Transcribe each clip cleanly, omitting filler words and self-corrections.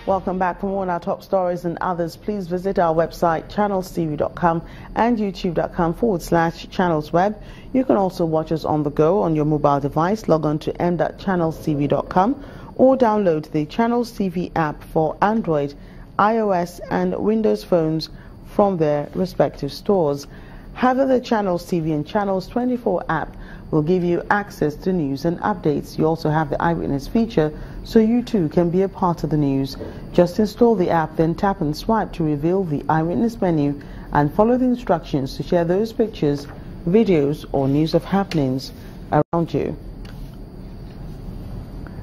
Welcome back. For more on our top stories and others, please visit our website channelstv.com and youtube.com/channelsweb. You can also watch us on the go on your mobile device. Log on to m.channelstv.com or download the Channels TV app for Android, iOS and Windows phones from their respective stores. Having the Channels TV and Channels 24 app will give you access to news and updates. You also have the eyewitness feature, so you too can be a part of the news. Just install the app, then tap and swipe to reveal the eyewitness menu and follow the instructions to share those pictures, videos or news of happenings around you.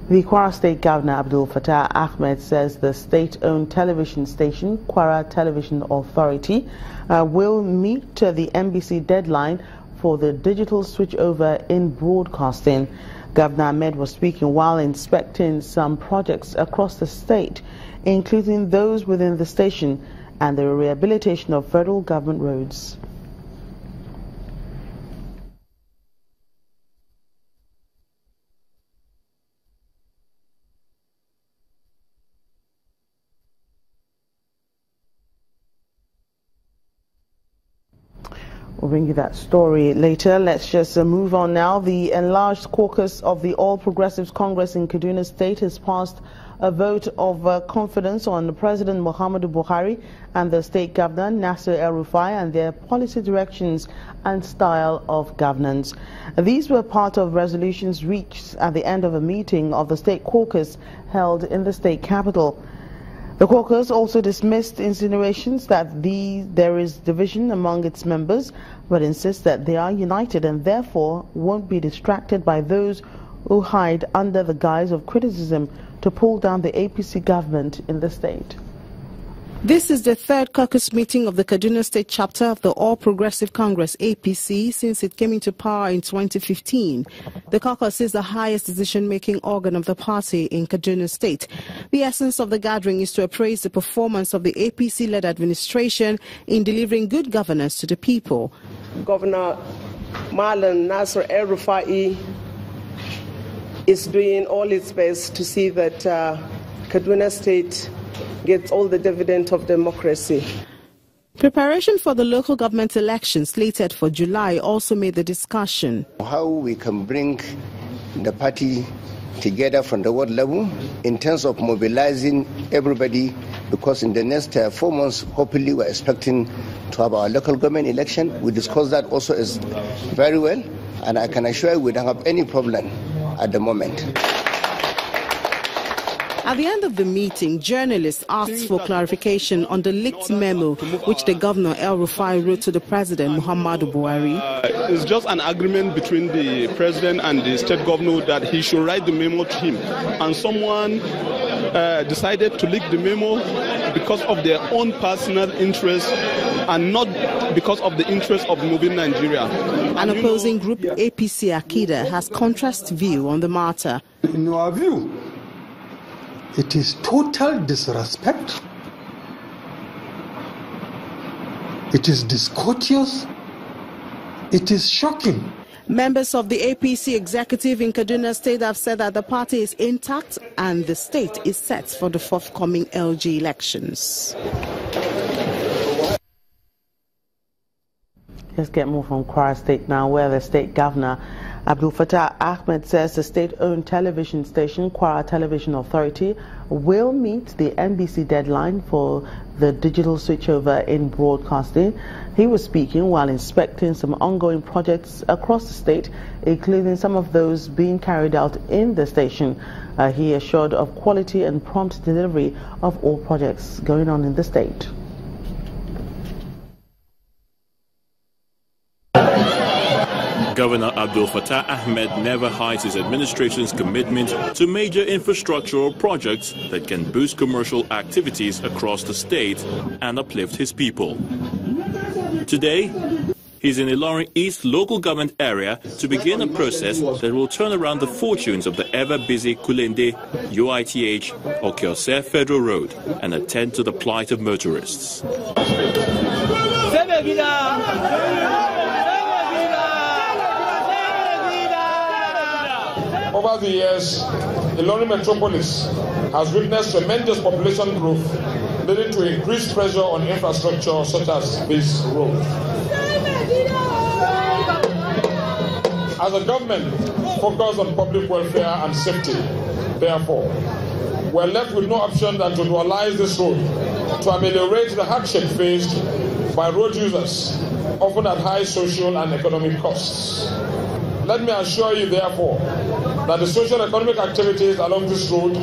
The Kwara State Governor Abdul Fattah Ahmed says the state-owned television station, Kwara Television Authority, will meet the NBC deadline for the digital switchover in broadcasting. Governor Ahmed was speaking while inspecting some projects across the state, including those within the station and the rehabilitation of federal government roads. We'll bring you that story later. Let's just move on now. The enlarged caucus of the All Progressives Congress in Kaduna State has passed a vote of confidence on President Muhammadu Buhari and the state governor Nasir El-Rufai and their policy directions and style of governance. These were part of resolutions reached at the end of a meeting of the state caucus held in the state capital. The caucus also dismissed insinuations that there is division among its members, but insists that they are united and therefore won't be distracted by those who hide under the guise of criticism to pull down the APC government in the state. This is the third caucus meeting of the Kaduna State chapter of the All Progressive Congress APC since it came into power in 2015. The caucus is the highest decision-making organ of the party in Kaduna State. The essence of the gathering is to appraise the performance of the APC-led administration in delivering good governance to the people. Governor Malam Nasir El-Rufai is doing all its best to see that Kaduna State gets all the dividend of democracy. Preparation for the local government elections slated for July also made the discussion. How we can bring the party together from the world level in terms of mobilizing everybody, because in the next 4 months, hopefully we're expecting to have our local government election. We discussed that also is very well, and I can assure you we don't have any problem at the moment. At the end of the meeting, journalists asked for clarification on the leaked memo which the governor El-Rufai wrote to the president, Muhammadu Buhari. It's just an agreement between the president and the state governor that he should write the memo to him. And someone decided to leak the memo because of their own personal interest and not because of the interest of moving Nigeria. An opposing group, APC Akida, has contrast view on the matter. In our view, it is total disrespect. It is discourteous. It is shocking. Members of the APC executive in Kaduna State have said that the party is intact and the state is set for the forthcoming LG elections. Let's get more from Kwara State now, where the state governor Abdul Fattah Ahmed says the state-owned television station, Kwara Television Authority, will meet the NBC deadline for the digital switchover in broadcasting. He was speaking while inspecting some ongoing projects across the state, including some of those being carried out in the station. He assured of quality and prompt delivery of all projects going on in the state. Governor Abdul Fattah Ahmed never hides his administration's commitment to major infrastructural projects that can boost commercial activities across the state and uplift his people. Today, he's in Ilorin East local government area to begin a process that will turn around the fortunes of the ever-busy Kulende, UITH, or Kiose Federal Road and attend to the plight of motorists. Over Over the years, Ilorin Metropolis has witnessed tremendous population growth, leading to increased pressure on infrastructure such as this road. As a government focused on public welfare and safety, therefore, we're left with no option than to dualize this road to ameliorate the hardship faced by road users, often at high social and economic costs. Let me assure you, therefore, that the social and economic activities along this road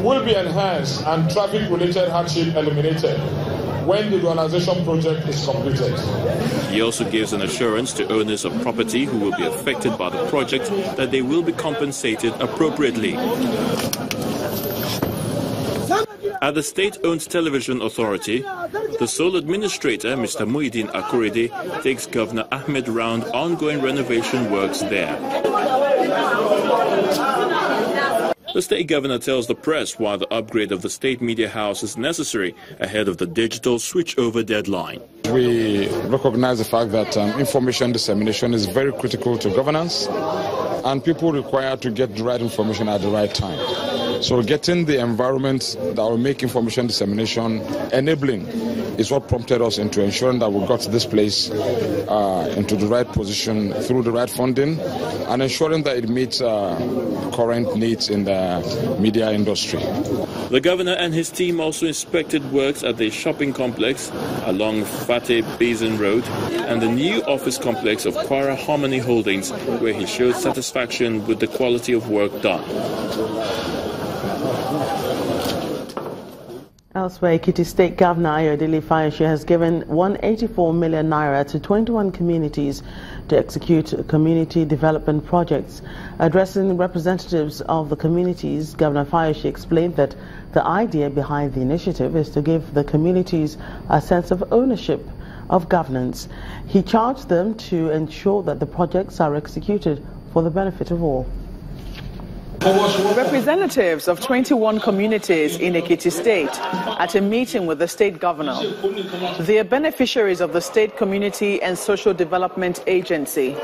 will be enhanced and traffic-related hardship eliminated when the dualization project is completed. He also gives an assurance to owners of property who will be affected by the project that they will be compensated appropriately. At the state-owned television authority, the sole administrator, Mr. Muhyiddin Akorede, takes Governor Ahmed round ongoing renovation works there. The state governor tells the press why the upgrade of the state media house is necessary ahead of the digital switchover deadline. We recognize the fact that information dissemination is very critical to governance, and people require to get the right information at the right time. So getting the environment that will make information dissemination enabling is what prompted us into ensuring that we got this place into the right position through the right funding and ensuring that it meets current needs in the media industry. The governor and his team also inspected works at the shopping complex along Fate Basin Road and the new office complex of Kwara Harmony Holdings, where he showed satisfaction with the quality of work done. Elsewhere, Ekiti State Governor Ayodele Fayose has given 184 million naira to 21 communities to execute community development projects. Addressing representatives of the communities, Governor Fayose explained that the idea behind the initiative is to give the communities a sense of ownership of governance. He charged them to ensure that the projects are executed for the benefit of all. Representatives of 21 communities in Ekiti State at a meeting with the state governor. They are beneficiaries of the State Community and Social Development Agency.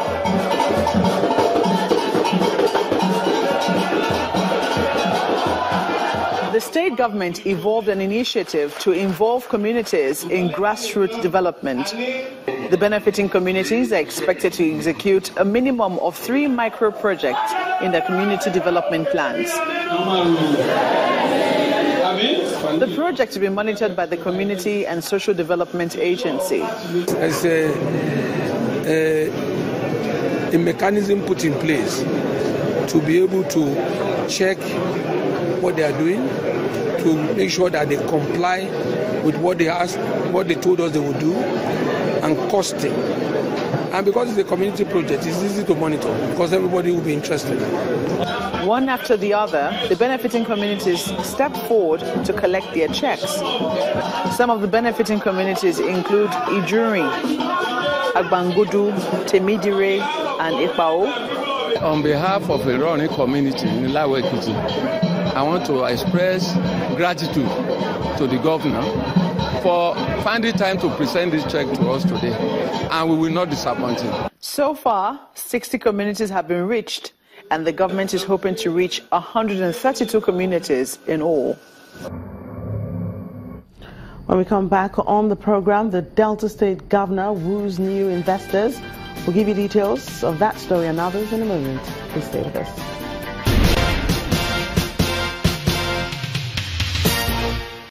The state government evolved an initiative to involve communities in grassroots development. The benefiting communities are expected to execute a minimum of 3 micro projects in their community development plans. The project will be monitored by the Community and Social Development Agency. As a mechanism put in place to be able to check what they are doing, to make sure that they comply with what they asked, what they told us they would do, and costing. And because it's a community project, it's easy to monitor because everybody will be interested. One after the other, the benefiting communities step forward to collect their checks. Some of the benefiting communities include Ijuri, Agbangudu, Temidire, and Ipao. On behalf of the Ironi community in Ilawe Ekiti, I want to express gratitude to the governor for finding time to present this check to us today, and we will not disappoint him. So far, 60 communities have been reached, and the government is hoping to reach 132 communities in all. When we come back on the program, the Delta State Governor woos new investors. We'll give you details of that story and others in a moment. Please stay with us.